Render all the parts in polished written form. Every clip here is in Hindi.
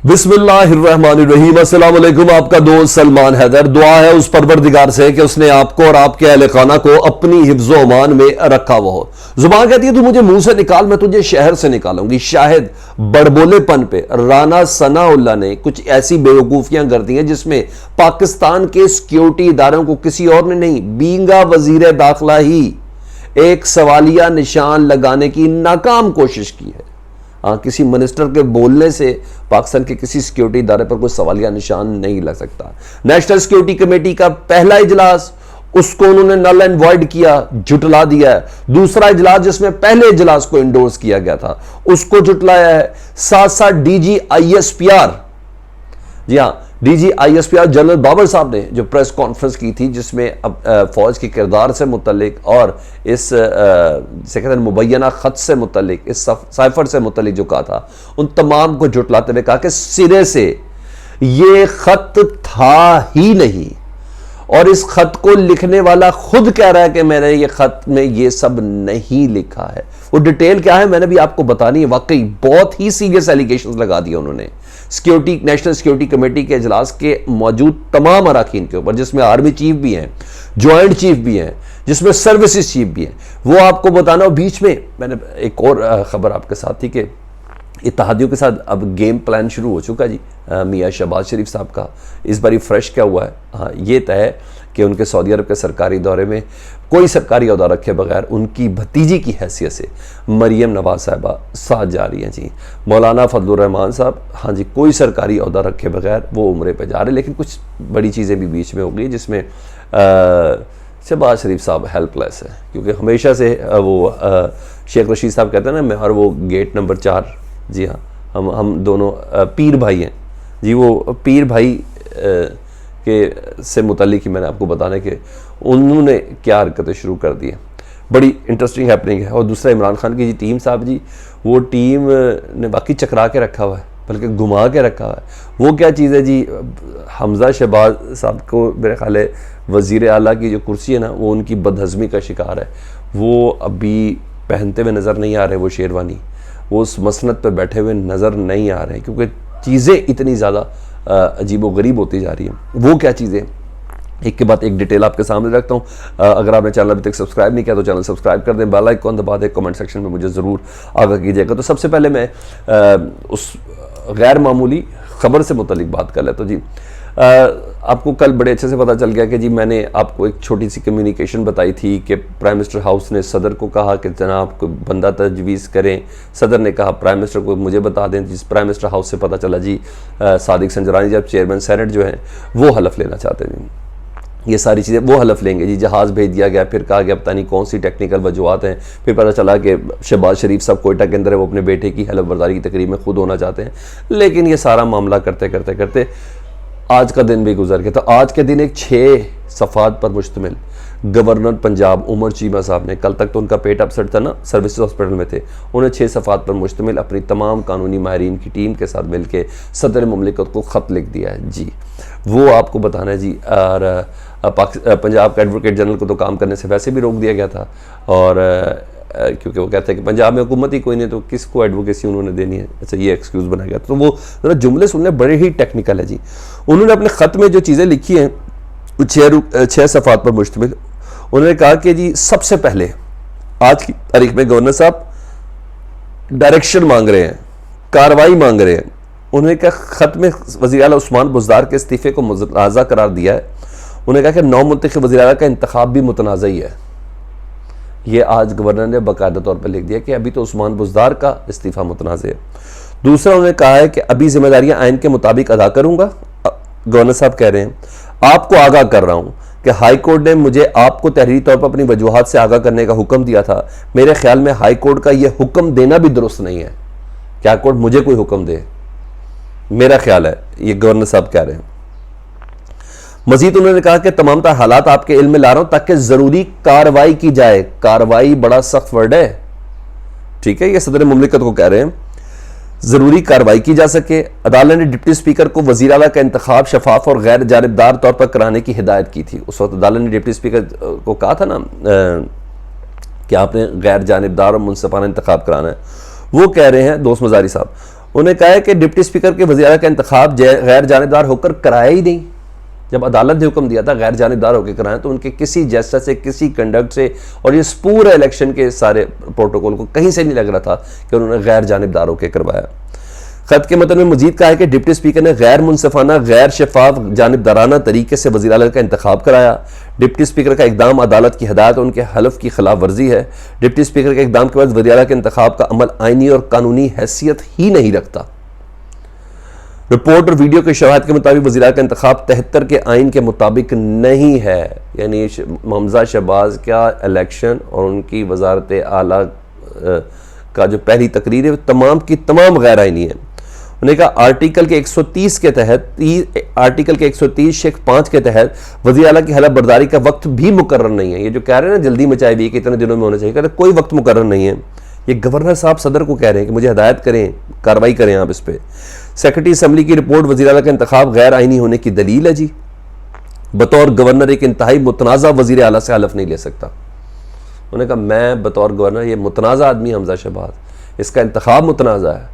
बिस्मिल्लाहिर्रहमानिर्रहीम। अस्सलाम वालेकुम। आपका दोस्त सलमान हैदर। दुआ है उस परवरदिगार से कि उसने आपको और आपके अहले खाना को अपनी हिफ्ज़ो अमान में रखा हुआ हो। जुबान कहती है तू मुझे मुंह से निकाल, मैं तुझे शहर से निकालूंगी। शायद बड़बोलेपन पे राना सनाउल्लाह ने कुछ ऐसी बेवकूफियां कर दी हैं जिसमें पाकिस्तान के सिक्योरिटी इदारों को किसी और ने नहीं, बींगा वजीर दाखिला ही एक सवालिया निशान लगाने की नाकाम कोशिश की है। किसी मिनिस्टर के बोलने से पाकिस्तान के किसी सिक्योरिटी इदारे पर कोई सवालिया निशान नहीं लग सकता। नेशनल सिक्योरिटी कमेटी का पहला इजलास, उसको उन्होंने नल एंड वॉइड किया, झुटला दिया है। दूसरा इजलास जिसमें पहले इजलास को इंडोर्स किया गया था, उसको झुटलाया है। साथ साथ डीजी आईएसपीआर, जी हाँ, डीजी आईएसपीआर जनरल बाबर साहब ने जो प्रेस कॉन्फ्रेंस की थी जिसमें अब फौज के किरदार से मुतल्लिक और इस से कहते हैं मुबैना खत से मुतल्लिक, इस साइफर से मुतल्लिक जो कहा था, उन तमाम को जुटलाते हुए कहा कि सिरे से ये खत था ही नहीं और इस खत को लिखने वाला खुद कह रहा है कि मैंने ये खत में ये सब नहीं लिखा है। वो डिटेल क्या है मैंने भी आपको बतानी है। वाकई बहुत ही सीरियस एलिगेशंस लगा दिए उन्होंने सिक्योरिटी, नेशनल सिक्योरिटी कमेटी के इजलास के मौजूद तमाम अराकीन के ऊपर, जिसमें आर्मी चीफ भी हैं, ज्वाइंट चीफ भी हैं, जिसमें सर्विसेज चीफ भी हैं। वो आपको बताना। और बीच में मैंने एक और खबर आपके साथ थी कि इत्तेहादियों के साथ अब गेम प्लान शुरू हो चुका जी। मियां शहबाज शरीफ साहब का इस बारी फ्रेश क्या हुआ है, हाँ ये तय है कि उनके सऊदी अरब के सरकारी दौरे में कोई सरकारी अहदा रखे बगैर उनकी भतीजी की हैसियत से मरियम नवाज साहिबा साथ जा रही हैं जी। मौलाना फजलुर रहमान साहब, हाँ जी, कोई सरकारी अहदा रखे बगैर वो उम्रे पे जा रहे हैं। लेकिन कुछ बड़ी चीज़ें भी बीच में हो गई जिसमें शहबाज शरीफ साहब हेल्पलेस है, क्योंकि हमेशा से वो शेख रशीद साहब कहते हैं ना, मैं और वो गेट नंबर 4, जी हाँ, हम दोनों पीर भाई हैं जी। वो पीर भाई के से मुतल्लिक ही मैंने आपको बताने के उन्होंने क्या हरकतें शुरू कर दी हैं। बड़ी इंटरेस्टिंग हैपनिंग है। और दूसरा इमरान खान की जी टीम साहब जी, वो टीम ने बाकी चकरा के रखा हुआ है, बल्कि घुमा के रखा हुआ है। वो क्या चीज़ है जी, हमजा शहबाज साहब को मेरे ख्याल है वज़ीर आला की जो कुर्सी है ना, वो उनकी बदहज़मी का शिकार है। वो अभी पहनते हुए नज़र नहीं आ रहे वो शेरवानी, वो उस मसनद पर बैठे हुए नज़र नहीं आ रहे हैं, क्योंकि चीज़ें इतनी ज़्यादा अजीब व गरीब होती जा रही हैं। वो क्या चीज़ें, एक के बाद एक डिटेल आपके सामने रखता हूँ। अगर आपने चैनल अभी तक सब्सक्राइब नहीं किया तो चैनल सब्सक्राइब कर दें, बेल आइकन दबा दें, कमेंट सेक्शन में मुझे ज़रूर आगाह कीजिएगा। तो सबसे पहले मैं उस गैर मामूली ख़बर से मुतल्लिक बात कर लेता हूँ जी। आपको कल बड़े अच्छे से पता चल गया कि जी मैंने आपको एक छोटी सी कम्युनिकेशन बताई थी कि प्राइम मिनिस्टर हाउस ने सदर को कहा कि जनाब कोई बंदा तजवीज़ करें। सदर ने कहा प्राइम मिनिस्टर को मुझे बता दें। जिस प्राइम मिनिस्टर हाउस से पता चला जी सादिक संजरानी जब चेयरमैन सेनेट जो हैं वो हलफ लेना चाहते हैं। ये सारी चीज़ें वो हलफ लेंगे जी। जहाज़ भेज दिया गया, फिर कहा गया पता नहीं कौन सी टेक्निकल वजूहत हैं, फिर पता चला कि शहबाज शरीफ साहब कोयटा के अंदर है, वो अपने बेटे की हलफ बर्दारी की तकरीब में खुद होना चाहते हैं। लेकिन ये सारा मामला करते करते करते आज का दिन भी गुजर गया। तो आज के दिन एक 6 सफ़ात पर मुश्तमिल गवर्नर पंजाब उमर चीमा साहब ने, कल तक तो उनका पेट अपसेट था ना, सर्विस हॉस्पिटल में थे, उन्हें 6 सफ़ात पर मुश्तमिल अपनी तमाम कानूनी माहिरीन की टीम के साथ मिलकर सदर मुमलिकत को ख़त लिख दिया है जी। वो आपको बताना है जी। और पंजाब का एडवोकेट जनरल को तो काम करने से वैसे भी रोक दिया गया था, और क्योंकि वो कहते हैं कि पंजाब में हुकूमत ही कोई नहीं तो किसको एडवोकेसी उन्होंने देनी है। अच्छा, ये एक्सक्यूज़ बनाया गया। तो वो ज़रा जुमले सुनने बड़े ही टेक्निकल है जी। उन्होंने अपने ख़त में जो चीज़ें लिखी हैं 6 सफ़ात पर मुश्तमिल, उन्होंने कहा कि जी सबसे पहले आज की तारीख में गवर्नर साहब डायरेक्शन मांग रहे हैं, कार्रवाई मांग रहे हैं। उन्होंने कहा ख़त में वज़ीर आला उस्मान बुज़दार के इस्तीफ़े को मुतनाज़ा करार दिया है। उन्होंने कहा कि नौ मुंतखब वज़ीर आला का इंतखाब भी मुतनाज़ई है। ये आज गवर्नर ने बाकायदा तौर पर लिख दिया कि अभी तो उस्मान बुज़दार का इस्तीफ़ा मुतनाज़ है। दूसरा उन्होंने कहा है कि अभी जिम्मेदारियां आइन के मुताबिक अदा करूंगा। गवर्नर साहब कह रहे हैं आपको आगाह कर रहा हूं कि हाई कोर्ट ने मुझे आपको तहरीरी तौर पर अपनी वजूहात से आगाह करने का हुक्म दिया था। मेरे ख्याल में हाई कोर्ट का यह हुक्म देना भी दुरुस्त नहीं है। क्या कोर्ट मुझे कोई हुक्म दे, मेरा ख्याल है, ये गवर्नर साहब कह रहे हैं। मजीद उन्होंने कहा कि तमाम तरह हालात आपके इल्म में ला रहा हूं ताकि जरूरी कार्रवाई की जाए। कार्रवाई बड़ा सख्त वर्ड है, ठीक है, ये सदर मुमलिकत को कह रहे हैं, जरूरी कार्रवाई की जा सके। अदालत ने डिप्टी स्पीकर को वज़ीर आला का इंतखाब शफाफ और गैर जानिबदार तौर पर कराने की हिदायत की थी। उस वक्त अदालत ने डिप्टी स्पीकर को कहा था ना कि आपने गैर जानिबदार और मुनसिफाना इंतखाब कराना है। वो कह रहे हैं दोस्त मजारी साहब, उन्होंने कहा है कि डिप्टी स्पीकर के वज़ीर आला का इंतखाब गैर जानिबदार होकर कराया ही नहीं। जब अदालत ने हुक्म दिया था गैर जानिबदार होकर कराएं, तो उनके किसी जेस्चर से, किसी कंडक्ट से और इस पूरे इलेक्शन के सारे प्रोटोकॉल को कहीं से नहीं लग रहा था कि उन्होंने गैर जानिबदार होकर करवाया। खत के मतलब में मजीद कहा है कि डिप्टी स्पीकर ने गैर मुनसिफाना, गैर शफाफ, जानिबदाराना तरीके से वज़ीर आला का इंतखाब कराया। डिप्टी स्पीकर का इकदाम अदालत की हिदायत और उनके हलफ की खिलाफ वर्जी है। डिप्टी स्पीकर के इकदाम के बाद वज़ीर आला के इंतखाब का अमल आईनी और कानूनी हैसियत ही नहीं रखता। रिपोर्ट और वीडियो के शवाहिद के मुताबिक वज़ीर आला का इंतखाब 73 के आइन के मुताबिक नहीं है। यानी हमजा शहबाज का इलेक्शन और उनकी वजारत आला का जो पहली तकरीर है तमाम की तमाम गैर आइनी है। उन्होंने कहा आर्टिकल के 130 के तहत, आर्टिकल के 130 शेख 5 के तहत वज़ीर आला की हलफ बर्दारी का वक्त भी मुकर्रर नहीं है। ये जो कह रहे हैं ना जल्दी मचाई हुई कि इतने दिनों में होना चाहिए, कहते कोई वक्त मुकर्रर नहीं है। ये गवर्नर साहब सदर को कह रहे हैं कि मुझे हिदायत करें, कार्रवाई करें आप इस पर। सेक्रेटरी असम्बली की रिपोर्ट वज़ीर आला का इंतखाब गैर आइनी होने की दलील है जी। बतौर गवर्नर एक इंतहाई मुतनाज़ा वज़ीर आला से हलफ नहीं ले सकता। उन्होंने कहा मैं बतौर गवर्नर, ये मुतनाज़ा आदमी हमजा शहबाज, इसका इंतखाब मुतनाज़ा है,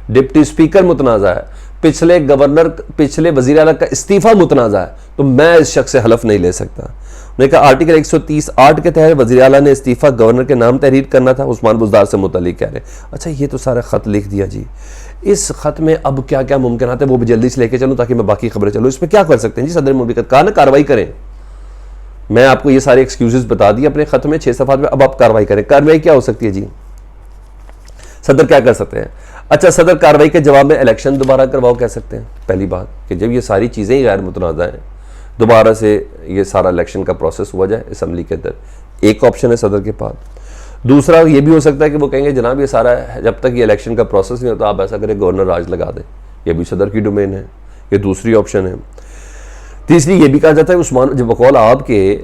डिप्टी स्पीकर मुतनाज़ा है, पिछले गवर्नर, पिछले वज़ीर आला का इस्तीफ़ा मुतनाज़ा है, तो मैं इस शख्स से हलफ नहीं ले सकता। उन्होंने कहा आर्टिकल 130(8) के तहत वज़ीर आला ने इस्तीफ़ा गवर्नर के नाम तहरीर करना था। उस्मान बुज़दार से मुतल्लिक़ कह रहे। अच्छा, ये तो सारा ख़त लिख दिया जी। इस ख़त में अब क्या क्या मुमकिन है वो भी जल्दी से लेके चलूँ ताकि मैं बाकी खबरें चलूँ। इसमें क्या कर सकते हैं जी? सदर मुमलिकत कहा ना कार्रवाई करें। मैं आपको ये सारे एक्सक्यूजेस बता दिए अपने ख़त में 6 सफ़ात में। अब आप कार्रवाई करें। कार्रवाई क्या हो सकती है जी? सदर क्या कर सकते हैं? अच्छा, सदर कार्रवाई के जवाब में इलेक्शन दोबारा करवाओ कह सकते हैं। पहली बात कि जब ये सारी चीज़ें ही गैर मुतनाज़ा हैं, दोबारा से ये सारा इलेक्शन का प्रोसेस हुआ जाए असम्बली के अंदर, एक ऑप्शन है सदर के पास। दूसरा ये भी हो सकता है कि वो कहेंगे जनाब ये सारा जब तक ये इलेक्शन का प्रोसेस नहीं होता आप ऐसा करें गवर्नर राज लगा दें, ये भी सदर की डोमेन है, ये दूसरी ऑप्शन है। तीसरी ये भी कहा जाता है उस्मान, जब बकौल आपके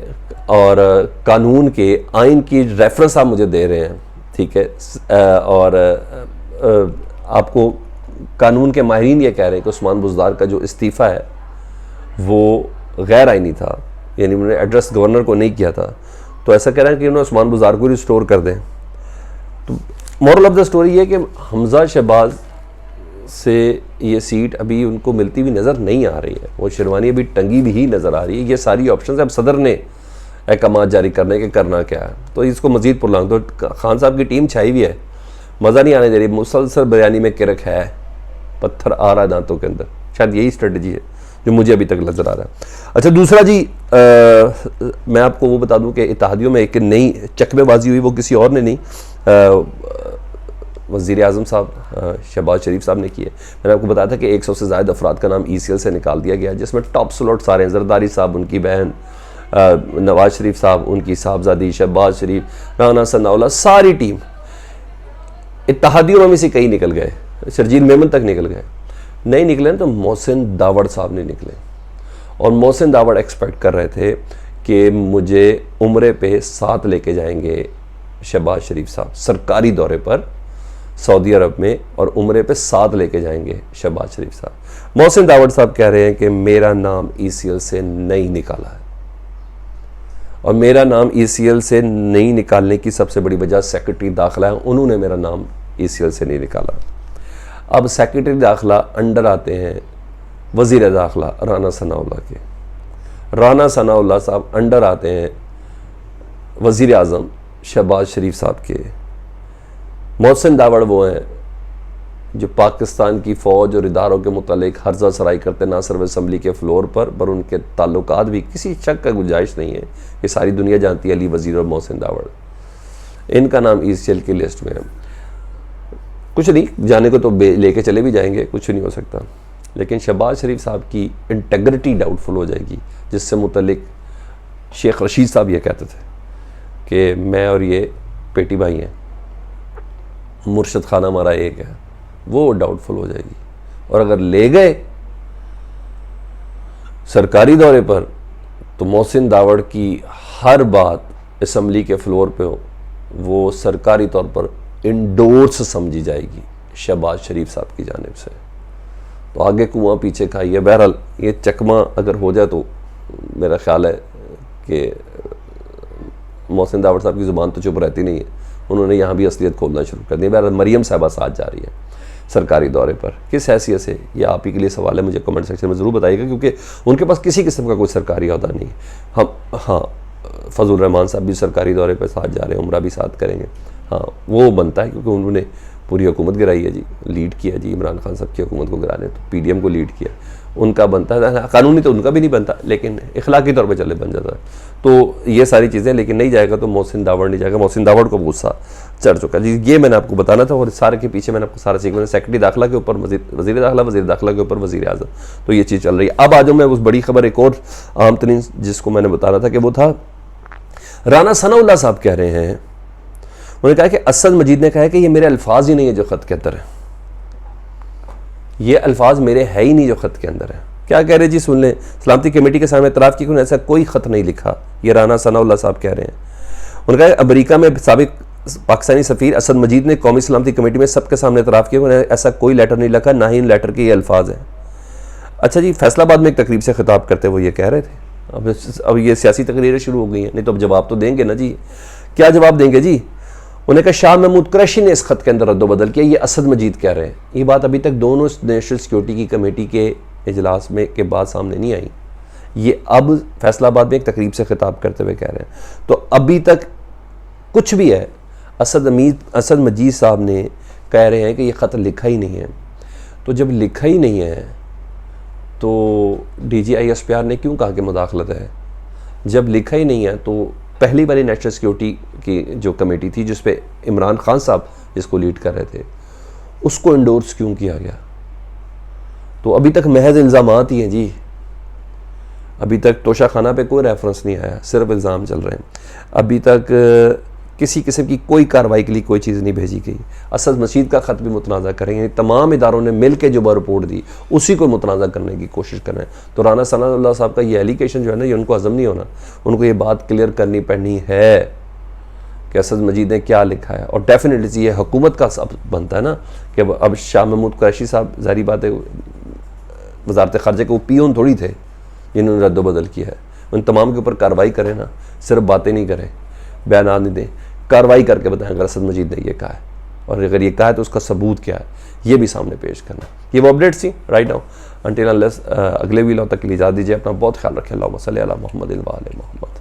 और कानून के आइन की रेफरेंस आप मुझे दे रहे हैं, ठीक है, और आपको कानून के माहिरीन ये कह रहे हैं कि उस्मान बुज़दार का जो इस्तीफ़ा है वो गैर आइनी था, यानी उन्होंने एड्रेस गवर्नर को नहीं किया था, तो ऐसा कह रहे हैं कि उन्होंने उस्मान बुज़दार को रिस्टोर कर दें। तो मोरल ऑफ द स्टोरी ये कि हमजा शहबाज से ये सीट अभी उनको मिलती हुई नज़र नहीं आ रही है, वो शेरवानी अभी टंगी भी ही नज़र आ रही है। ये सारी ऑप्शन अब सदर ने अहकामात जारी करने के करना क्या है, तो इसको मज़ीद पुरलांग। तो खान साहब की टीम छाई हुई है, मज़ा नहीं आने दे रही, मुसलसल बिरयानी में किरक है, पत्थर आ रहा है दांतों के अंदर। शायद यही स्ट्रेटजी है जो मुझे अभी तक नज़र आ रहा है। अच्छा, दूसरा जी मैं आपको वो बता दूं कि इत्तेहादियों में एक नई चकमेबाजी हुई, वो किसी और ने नहीं, वज़ीर आज़म साहब शहबाज शरीफ साहब ने की है। मैंने आपको बताया था कि 100 से ज़्यादा अफराद का नाम ECL से निकाल दिया गया, जिसमें टॉप स्लॉट सारे हैं। जरदारी साहब, उनकी बहन, नवाज शरीफ साहब, उनकी साहबजादी, शहबाज शरीफ, राना सनाउल्लाह, सारी टीम। इत्तेहादियों में से कई निकल गए, शर्जील मेमन तक निकल गए। नहीं निकले तो मोहसिन दावड़ साहब नहीं निकले, और मोहसिन दावड़ एक्सपेक्ट कर रहे थे कि मुझे उम्रे पे साथ लेके जाएंगे शहबाज शरीफ साहब, सरकारी दौरे पर सऊदी अरब में, और उम्रे पे साथ लेके जाएंगे शहबाज शरीफ साहब। मोहसिन दावड़ साहब कह रहे हैं कि मेरा नाम ECL से नहीं निकाला है, और मेरा नाम ECL से नहीं निकालने की सबसे बड़ी वजह सेक्रेटरी दाखिला है, उन्होंने मेरा नाम ECL से नहीं निकाला। अब सेक्रेटरी दाखिला अंडर आते हैं वज़ीर दाखिला राना सनाउल्लाह के, राना सनाउल्लाह साहब अंडर आते हैं वज़ीर आज़म शहबाज शरीफ साहब के। मोहसिन दावड़ वो हैं जो पाकिस्तान की फ़ौज और इदारों के मुतालिक हर्जा सराई करते ना सिर्फ असम्बली के फ्लोर पर उनके ताल्लुकात भी किसी शक का गुंजाइश नहीं है। ये सारी दुनिया जानती है अली वज़ीर और मोहसिन दावड़, इनका नाम ECL की लिस्ट में है। कुछ नहीं, जाने को तो लेके चले भी जाएंगे, कुछ नहीं हो सकता, लेकिन शहबाज शरीफ साहब की इंटेग्रिटी डाउटफुल हो जाएगी, जिससे मुतल्लिक शेख रशीद साहब ये कहते थे कि मैं और ये पेटी भाई हैं, मुर्शद खाना हमारा एक है, वो डाउटफुल हो जाएगी। और अगर ले गए सरकारी दौरे पर तो मोहसिन दावड़ की हर बात असम्बली के फ्लोर पे हो वो सरकारी तौर पर इंडोर्स समझी जाएगी शहबाज शरीफ साहब की जानिब से। तो आगे कुआं पीछे खाइए। बहरहाल ये चकमा अगर हो जाए तो मेरा ख्याल है कि मोहसिन दावड़ साहब की ज़ुबान तो चुप रहती नहीं है, उन्होंने यहाँ भी असलियत खोलना शुरू कर दी। बहरहाल मरियम साहबा साथ जा रही है। सरकारी दौरे पर, किस हैसियत से, ये आप ही के लिए सवाल है, मुझे कमेंट सेक्शन में ज़रूर बताइएगा, क्योंकि उनके पास किसी किस्म का कोई सरकारी अहदा नहीं है। हम हाँ, फजल रहमान साहब भी सरकारी दौरे पर साथ जा रहे हैं, उम्रा भी साथ करेंगे, हाँ वो बनता है, क्योंकि उन्होंने पूरी हुकूमत गिराई है जी, लीड किया जी, इमरान खान साहब की हुकूमत को गिराने, तो PDM को लीड किया, उनका बनता है, कानूनी तो उनका भी नहीं बनता, लेकिन इखलाकी तौर पे चले बन जाता है। तो ये सारी चीज़ें, लेकिन नहीं जाएगा तो मोहसिन दावड़ नहीं जाएगा, मोहसिन दावड़ को गुस्सा चढ़ चुका जी। ये मैंने आपको बताना था, और सारे के पीछे मैंने आपको सारा सीक्वेंस, सेक्रेटरी दाखिला के ऊपर वज़ीर दाखिला के ऊपर वज़ीर आज़म, तो ये चीज़ चल रही है। अब आ जाऊँ मैं उस बड़ी खबर एक और आम तरीन जिसको मैंने बताना था, कि वो था राना सनाउल्लाह साहब कह रहे हैं, उन्होंने कहा कि असद मजीद ने कहा है कि ये मेरे अल्फाज ही नहीं है जो ख़त के अंदर है, ये अल्फाज मेरे है ही नहीं जो ख़त के अंदर है। क्या कह रहे जी, सुन लें। सलामती कमेटी के सामने इतराफ़ की कि उन्होंने ऐसा कोई ख़त नहीं लिखा, ये राना सनाउल्लाह साहब कह रहे हैं। उन्होंने कहा अमेरिका में साबिक पाकिस्तानी सफ़ीर असद मजीद ने कौमी सलामती कमेटी में सबके सामने इतराफ़ किया, उन्होंने ऐसा कोई लेटर नहीं लिखा, ना ही इन लेटर के ये अल्फाज हैं। अच्छा जी, फैसलाबाद में एक तकरीब से खिताब करते वो ये कह रहे थे। अब ये सियासी तकरीरें शुरू हो गई हैं, नहीं तो अब जवाब तो देंगे ना जी। क्या जवाब देंगे जी? उन्हें कहा शाह महमूद कुरैशी ने इस खत के अंदर रद्दोबदल किया, ये असद मजीद कह रहे हैं। ये बात अभी तक दोनों नेशनल सिक्योरिटी की कमेटी के इजलास में के बाद सामने नहीं आई, ये अब फैसलाबाद में एक तकरीब से खिताब करते हुए कह रहे हैं। तो अभी तक कुछ भी है, असद मजीद साहब ने कह रहे हैं कि ये ख़त लिखा ही नहीं है। तो जब लिखा ही नहीं है तो DGI SPR ने क्यों कहा कि मुदाखलत है? जब लिखा ही नहीं है तो पहली बारी नेशनल सिक्योरिटी की जो कमेटी थी, जिस पे इमरान खान साहब जिसको लीड कर रहे थे, उसको इंडोर्स क्यों किया गया? तो अभी तक महज इल्ज़ामात ही हैं जी, अभी तक तोशाखाना पे कोई रेफरेंस नहीं आया, सिर्फ इल्ज़ाम चल रहे हैं। अभी तक किसी किस्म की कोई कार्रवाई के लिए कोई चीज़ नहीं भेजी गई। असद मजीद का ख़त भी मुतनाज़ा करेंगे, तमाम इदारों ने मिल के जो रिपोर्ट दी उसी को मुतनाज़ा करने की कोशिश कर रहे हैं। तो राना सनाउल्लाह साहब का ये एलिगेशन जो है ना, ये उनको हज़म नहीं होना, उनको ये बात क्लियर करनी पड़नी है कि असद मजीद ने क्या लिखा है। और डेफिनेटली ये हुकूमत का सब बनता है ना, कि अब शाह महमूद कुरैशी साहब, ज़ाहिर बात है, वज़ारत ख़ारजा के वो पियोन थोड़ी थे जिन्होंने रद्दोबदल किया है। उन तमाम के ऊपर कार्रवाई करें ना, सिर्फ बातें नहीं करें, बयान नहीं दें, कार्रवाई करके बताएं अगर असद मजीद ने ये कहा है, और अगर ये कहा है तो उसका सबूत क्या है, ये भी सामने पेश करना। ये वो अपडेट्स थी राइट नाउ। अनटिल अनलेस अगले वीडियो तक के लिए इजाज़त दीजिए, अपना बहुत ख्याल रखें। अल्लाहुम्मा सल्ली अला मुहम्मद व आले मुहम्मद।